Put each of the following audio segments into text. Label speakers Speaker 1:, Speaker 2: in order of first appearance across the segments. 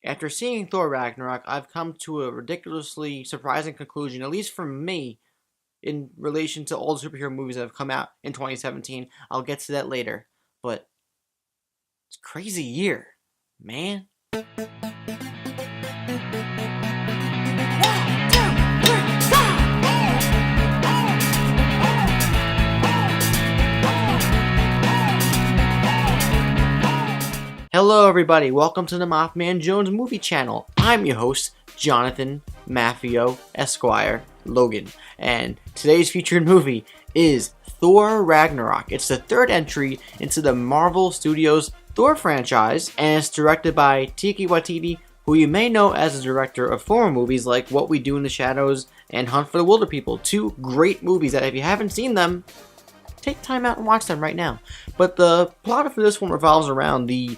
Speaker 1: After seeing Thor Ragnarok, I've come to a ridiculously surprising conclusion, at least for me, in relation to all the superhero movies that have come out in 2017. I'll get to that later. But it's a crazy year, man. Hello everybody, welcome to the MaffmanJones movie channel. I'm your host, Jonathan Maffio Esquire Logan, and today's featured movie is Thor Ragnarok. It's the third entry into the Marvel Studios Thor franchise, and it's directed by Taika Waititi, who you may know as the director of former movies like What We Do in the Shadows and Hunt for the Wilderpeople. Two great movies that if you haven't seen them, take time out and watch them right now. But the plot for this one revolves around the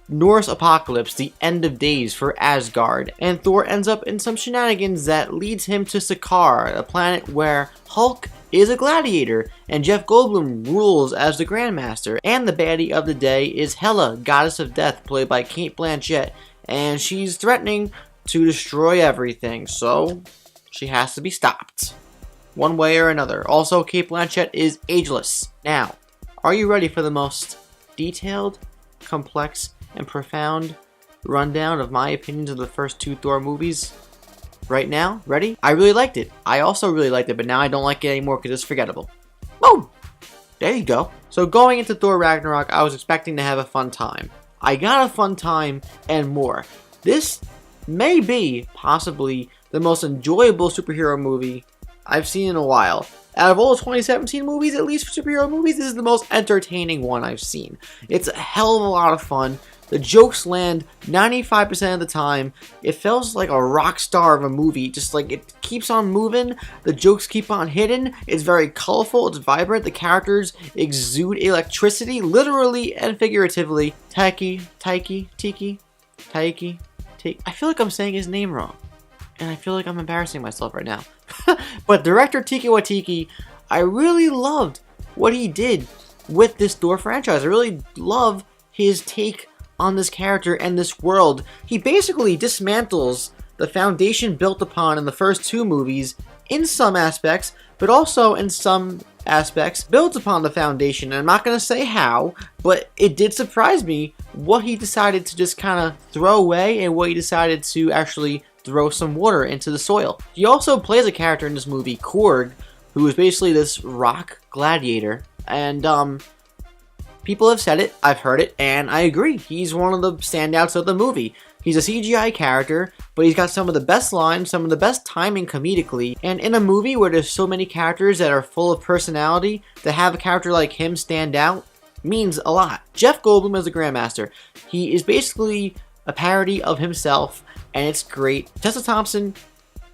Speaker 1: Norse apocalypse, the end of days for Asgard, and Thor ends up in some shenanigans that leads him to Sakaar, a planet where Hulk is a gladiator, and Jeff Goldblum rules as the Grandmaster, and the baddie of the day is Hela, Goddess of Death, played by Cate Blanchett, and she's threatening to destroy everything, so she has to be stopped, one way or another. Also, Cate Blanchett is ageless. Now, are you ready for the most detailed, complex, and profound rundown of my opinions of the first two Thor movies right now? Ready? I really liked it. I also really liked it, but now I don't like it anymore because it's forgettable. Boom! There you go. So going into Thor Ragnarok, I was expecting to have a fun time. I got a fun time and more. This may be possibly the most enjoyable superhero movie I've seen in a while. Out of all the 2017 movies, at least for superhero movies, this is the most entertaining one I've seen. It's a hell of a lot of fun. The jokes land 95% of the time. It feels like a rock star of a movie. Just like it keeps on moving. The jokes keep on hitting. It's very colorful. It's vibrant. The characters exude electricity, literally and figuratively. Tiki. I feel like I'm saying his name wrong. And I feel like I'm embarrassing myself right now. But director Taika Waititi, I really loved what he did with this Thor franchise. I really love his take on this character and this world. He basically dismantles the foundation built upon in the first two movies in some aspects, but also in some aspects builds upon the foundation. And I'm not going to say how, but it did surprise me what he decided to just kind of throw away and what he decided to actually throw some water into the soil. He also plays a character in this movie, Korg, who is basically this rock gladiator, and people have said it, I've heard it, and I agree. He's one of the standouts of the movie. He's a CGI character, but he's got some of the best lines, some of the best timing comedically, and in a movie where there's so many characters that are full of personality, to have a character like him stand out means a lot. Jeff Goldblum as the Grandmaster. He is basically a parody of himself, and it's great. Tessa Thompson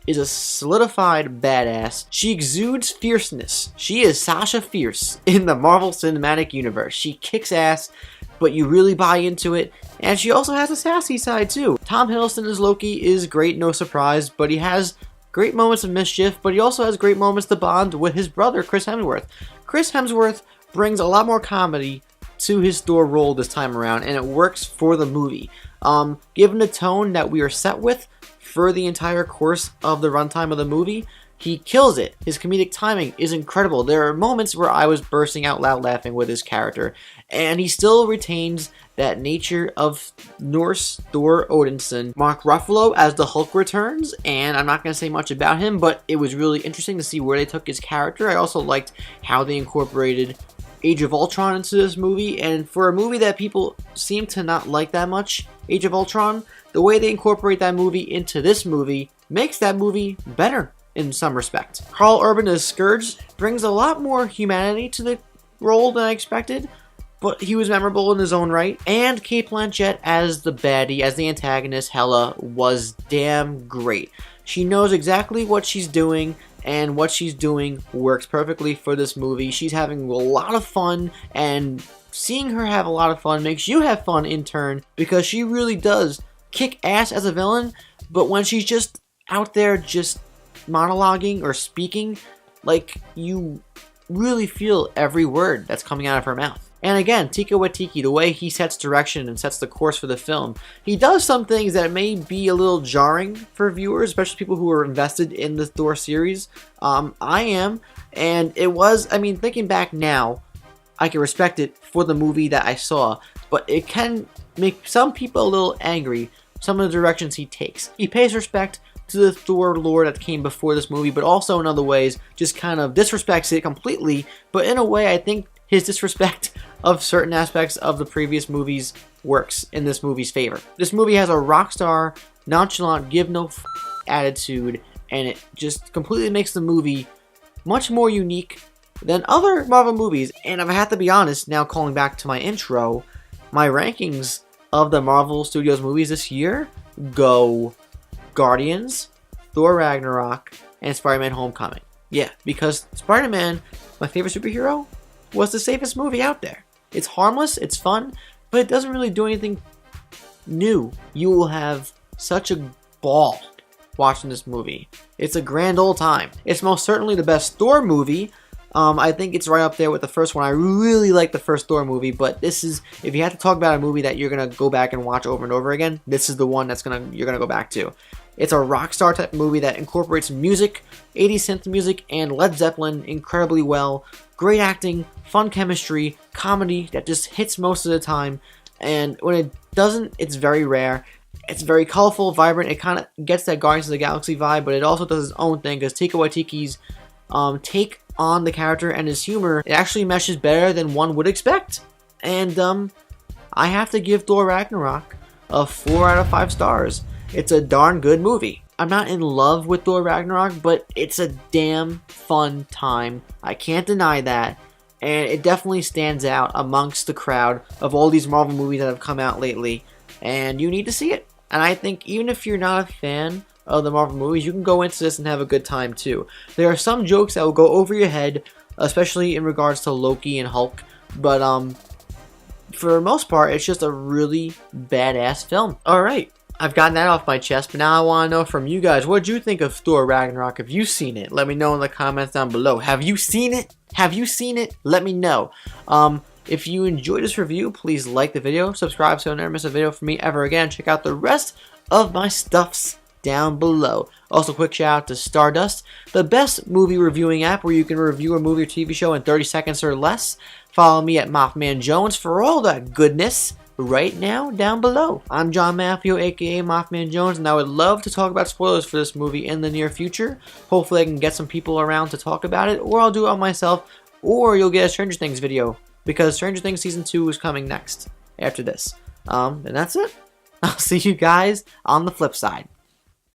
Speaker 1: is a solidified badass. She exudes fierceness. She is Sasha Fierce in the Marvel Cinematic Universe. She kicks ass, but you really buy into it. And she also has a sassy side too. Tom Hiddleston as Loki is great, no surprise, but he has great moments of mischief, but he also has great moments to bond with his brother, Chris Hemsworth. Chris Hemsworth brings a lot more comedy to his Thor role this time around, and it works for the movie. Given the tone that we are set with for the entire course of the runtime of the movie, he kills it. His comedic timing is incredible. There are moments where I was bursting out loud laughing with his character, and he still retains that nature of Norse Thor Odinson. Mark Ruffalo as the Hulk returns, and I'm not going to say much about him, but it was really interesting to see where they took his character. I also liked how they incorporated Age of Ultron into this movie, and for a movie that people seem to not like that much, Age of Ultron, the way they incorporate that movie into this movie makes that movie better in some respect. Karl Urban as Scourge brings a lot more humanity to the role than I expected, but he was memorable in his own right. And Cate Blanchett as the baddie, as the antagonist, Hela, was damn great. She knows exactly what she's doing, and what she's doing works perfectly for this movie. She's having a lot of fun, and seeing her have a lot of fun makes you have fun in turn, because she really does kick ass as a villain, but when she's just out there just monologuing or speaking, like, you really feel every word that's coming out of her mouth. And again, Taika Waititi, the way he sets direction and sets the course for the film, he does some things that may be a little jarring for viewers, especially people who are invested in the Thor series. I am, and it was, I mean, thinking back now, I can respect it for the movie that I saw, but it can make some people a little angry, some of the directions he takes. He pays respect to the Thor lore that came before this movie, but also in other ways just kind of disrespects it completely, but in a way I think his disrespect of certain aspects of the previous movies works in this movie's favor. This movie has a rock star, nonchalant, give no f attitude, and it just completely makes the movie much more unique than other Marvel movies. And if I have to be honest, now calling back to my intro, my rankings of the Marvel Studios movies this year go Guardians, Thor Ragnarok, and Spider-Man Homecoming. Yeah, because Spider-Man, my favorite superhero, was the safest movie out there. It's harmless, it's fun, but it doesn't really do anything new. You will have such a ball watching this movie. It's a grand old time. It's most certainly the best Thor movie. I think it's right up there with the first one. I really like the first Thor movie, but this is, if you had to talk about a movie that you're gonna go back and watch over and over again, this is the one that's you're gonna go back to. It's a rock star type movie that incorporates music, 80s synth music, and Led Zeppelin incredibly well. Great acting, fun chemistry, comedy that just hits most of the time, and when it doesn't, it's very rare. It's very colorful, vibrant. It kind of gets that Guardians of the Galaxy vibe, but it also does its own thing because Taika Waititi's take on the character and his humor, it actually meshes better than one would expect. And I have to give Thor Ragnarok a 4 out of 5 stars. It's a darn good movie. I'm not in love with Thor Ragnarok, but it's a damn fun time. I can't deny that. And it definitely stands out amongst the crowd of all these Marvel movies that have come out lately. And you need to see it. And I think even if you're not a fan of the Marvel movies, you can go into this and have a good time too. There are some jokes that will go over your head, especially in regards to Loki and Hulk. But for the most part, it's just a really badass film. Alright. I've gotten that off my chest, but now I want to know from you guys, what did you think of Thor Ragnarok? Have you seen it? Let me know in the comments down below. Have you seen it? Have you seen it? Let me know. If you enjoyed this review, please like the video, subscribe so you never miss a video from me ever again. Check out the rest of my stuffs down below. Also, quick shout out to Stardust, the best movie reviewing app where you can review a movie or TV show in 30 seconds or less. Follow me at MaffmanJones for all that goodness right now down below. I'm John Maffio, aka MaffmanJones, and I would love to talk about spoilers for this movie in the near future. Hopefully I can get some people around to talk about it, or I'll do it on myself, or you'll get a Stranger Things video, because Stranger Things Season 2 is coming next, after this. And that's it. I'll see you guys on the flip side.